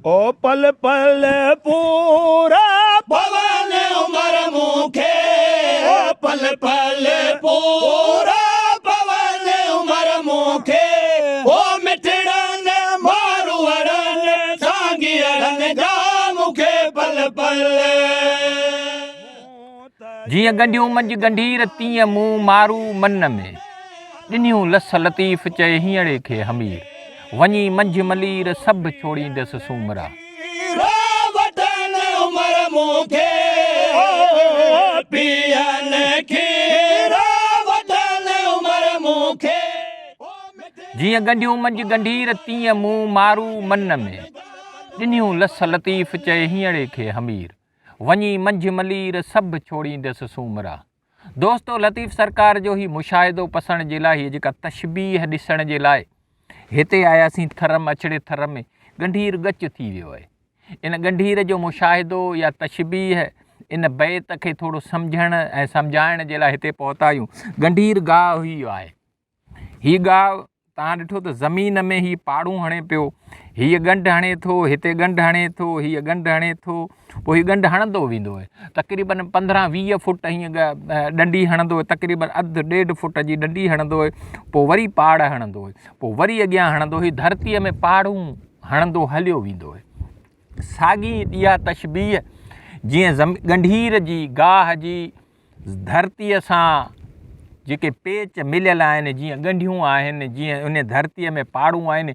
ओ पल पल पूरा पवन उमर मुखे, ओ पल पल पूरा पवन उमर मुखे, ओ मिठड़न मारुअरन सांगियरन जा मुखे पल पल। जीअं गंढियूं मंझि गंढीर तीअं मूं मारू मन में, ॾिनियूं लस लतीफ़ चए हींअरे खे हमीर, वञी मंझि मलीर सभु छोड़ींदसि सूमरा। वतन उमर मुखे पियन खीर, वतन उमर मुखे। जीअं गंढियूं मंझि गंढीर तीअं मूं मारू मन में, ॾिनियूं लस लतीफ़ चए हींअरे खे हमीर, वञी मंझि मलीर सभु छोड़ींदसि सूमरा। दोस्तो, लतीफ़ सरकार जो ही मुशाहिदो पसण जे लाइ, हीअ जेका तशबीह ॾिसण जे लाइ हिते आयासीं थरम अछड़े थर में, गंढीर गच थी वियो आहे। इन गंढीर जो मुशाहिदो या तशबीह इन बैत खे थोरो सम्झण ऐं सम्झाइण जे लाइ हिते पहुता आहियूं। गंढीर गाहु ही आहे। हीअ गाहु तव्हां ॾिठो त ज़मीन में ही पाड़ूं हणे पियो, हीअ गंढ हणे थो, हिते गंढ हणे थो, हीअ गंढ हणे थो, पोइ हीअ गंढ हणंदो वेंदो आहे। तक़रीबन 15-20 फुट हीअं डंडी हणंदो आहे, तक़रीबन 1.5 फुट जी डंडी हणंदो आहे, पोइ वरी पाड़ हणंदो आहे, पोइ वरी अॻियां हणंदो, हीअ धरतीअ में पाड़ूं हणंदो हलियो वेंदो आहे। साॻी इहा तशबीह जीअं गंढीर जी गाह जी धरतीअ सां जेके पेच मिलियल आहिनि, जीअं गंढियूं आहिनि, जीअं उन धरतीअ में पाड़ूं आहिनि,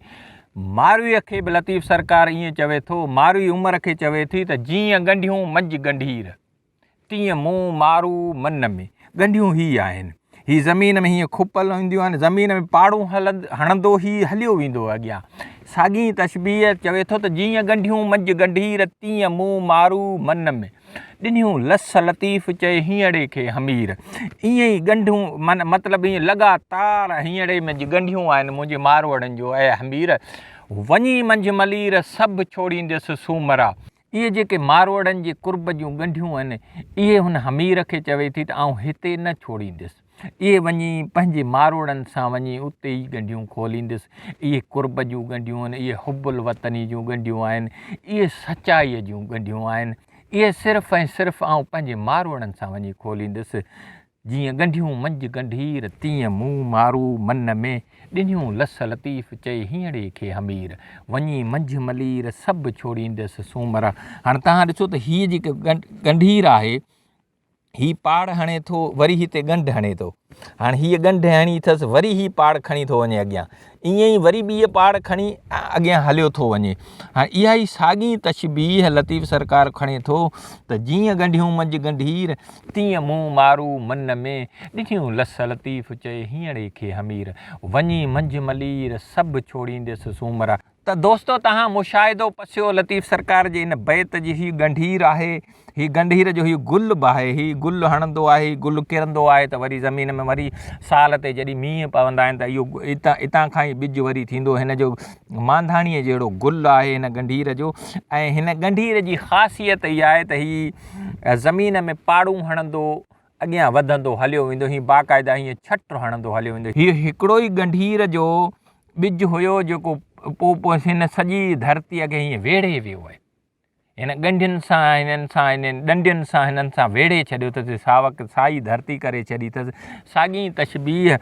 मारूअ खे बि लतीफ़ सरकार ईअं चवे थो, मारूई उमिरि खे चवे थी त जीअं गंढियूं मंझि गंढीर तीअं मूं मारू मन में। गंढियूं ही आहिनि, ही ज़मीन में हीअं खुपल हूंदियूं आहिनि, ज़मीन में पाड़ूं हणंदो ही हलियो वेंदो अॻियां। साॻी तशबीह चवे थो त जीअं गंढियूं मंझि गंढीर तीअं मूं मारू मन में, ॾिनियूं लस लतीफ़ चए हींअरे खे हमीर। ईअं ई गंढियूं मतिलबु ईअं लॻातार हींअरे में गंढियूं आहिनि मुंहिंजे मारवड़नि जो ऐं हमीर, वञी मंझि मलीर सभु छोड़ींदसि सूमरा। इहे जेके मारवड़नि जे कुर्ब जूं गंढियूं आहिनि, इहे हुन हमीर खे चवे थी त आउं हिते न छोड़ींदुसि, इहे वञी पंहिंजे मारवड़नि सां वञी उते ई गंढियूं खोलींदुसि। इहे कुर्ब जूं गंढियूं आहिनि, इहे हुब्बुल वतनी जूं गंढियूं आहिनि, इहे सचाईअ जूं गंढियूं आहिनि, इहे सिर्फ़ु ऐं सिर्फ़ु आउं पंहिंजे मारवड़नि सां वञी खोलींदुसि। जीअं गंढियूं मंझि गंढीर तीअं मूं मारू मन में, ॾिनियूं लस लतीफ़ चए हींअरे खे हमीर, वञी मंझि मलीर सभु छोड़ींदसि सूमरा। हाणे तव्हां ॾिसो त हीअ जेके गंढीर आहे, ही पाड़ हणे थो, वरी हिते गंढ हणे थो, हाणे हीअ गंढ हणी अथसि, वरी ही पाड़ खणी थो वञे अॻियां, ईअं ई वरी ॿी पाड़ खणी अॻियां हलियो थो वञे। हाणे इहा ई साॻी तशबीह लतीफ़ सरकार खणे थो त जीअं गंढियूं मंझि गंढीर तीअं मूं मारू मन में, ॾिठियूं लस लतीफ़ चए हींअरे खे हमीर, वञी मंझि मलीर सभु छोड़ींदसि सूमरा। त दोस्तो, तव्हां मुशाहिदो पसियो लतीफ़ सरकार जे इन बैत जी। ही गंढीर आहे, ही गंढीर जो ही गुल बि आहे, ही गुल हणंदो आहे, गुल किरंदो आहे त वरी ज़मीन में वरी साल ते जॾहिं मींहं पवंदा आहिनि त इहो इतां खां ई ॿिज वरी थींदो। हिन जो मांधाणीअ जहिड़ो गुल आहे हिन गंढीर जो। ऐं हिन गंढीर जी ख़ासियत इहा आहे त ही ज़मीन में पाड़ूं हणंदो अॻियां वधंदो हलियो वेंदो, हीअं बाक़ाइदा हीअं छट हणंदो हलियो वेंदो। हीअ हिकिड़ो ई गंढीर जो ॿिज हुयो जेको पोइ हिन सॼी धरतीअ खे हीअं वेढ़े वियो आहे। हिन ॻंढियुनि सां, हिननि सां, हिननि ॾंडियुनि सां, हिननि सां वेढ़े छॾियो अथसि, साई धरती करे छॾी अथसि। साॻी तशबीह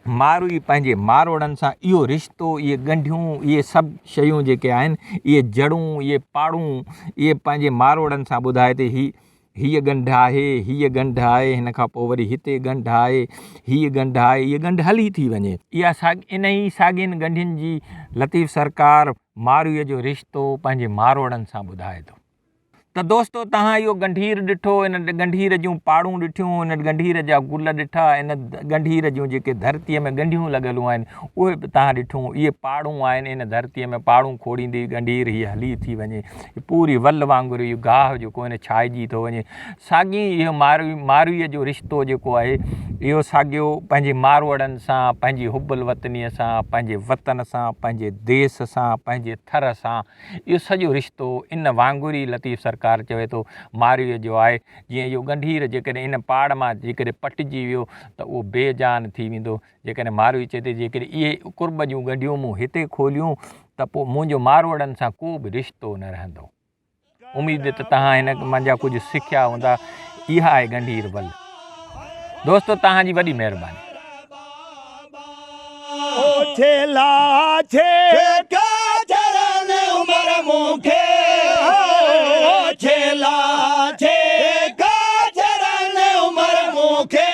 मारूई पंहिंजे मारवड़नि सां इहो रिश्तो, इहे ॻंढियूं, इहे सभु शयूं जेके आहिनि, इहे जड़ूं, इहे पाड़ूं, इहे पंहिंजे मारवड़नि सां ॿुधाए थी। हीअ ॻंढ आहे, हीअ ॻंढ आहे, हिन खां पोइ वरी हिते ॻंढ आहे, हीअ ॻंढ आहे, हीअ ॻंढ हली थी वञे। इहा इन ई साॻियुनि ॻंढियुनि जी लतीफ़ सरकार मारूअ जो रिश्तो पंहिंजे मारवड़नि सां ॿुधाए थो। त दोस्तो, तव्हां इहो गंढीर ॾिठो, इन गंढीर जूं पाड़ूं ॾिठियूं, इन गंढीर जा गुल ॾिठा, इन गंढीर जूं जेके धरतीअ में ॻंढियूं लॻियलूं आहिनि उहे बि तव्हां ॾिठूं। इहे पाड़ूं आहिनि, इन धरतीअ में पाड़ूं खोड़ींदी गंढीर हीअ हली थी वञे, पूरी वल वांगुरु इहो गाहु जेको इन छाइजी थो वञे। साॻी इहो मारूअ जो रिश्तो जेको आहे, इहो साॻियो पंहिंजे मारवड़नि सां, पंहिंजी हुब्बुल वतनीअ सां, पंहिंजे वतन सां, पंहिंजे देश सां, पंहिंजे थर सां, इहो सॼो रिश्तो इन वांगुरु ई लतीफ़ सरकार सरकार चवे थो मारीअ जो आहे जीअं इहो गंढीर जेकॾहिं इन पाड़ मां जेकॾहिं पटिजी वियो त उहो बेजान थी वेंदो जेकॾहिं मारवी चए थी जेकॾहिं इहे कुर्ब जूं गंढियूं मूं हिते खोलियूं त पोइ मुंहिंजो मारवड़नि सां को बि रिश्तो न रहंदो। उमेद त तव्हां हिन मुंहिंजा कुझु सिखिया हूंदा। इहा आहे गंढीर बल। दोस्तो तव्हांजी वॾी महिरबानी। छेला छेका चरण उमर मूंखे छेला छेका चरण उमर मूंखे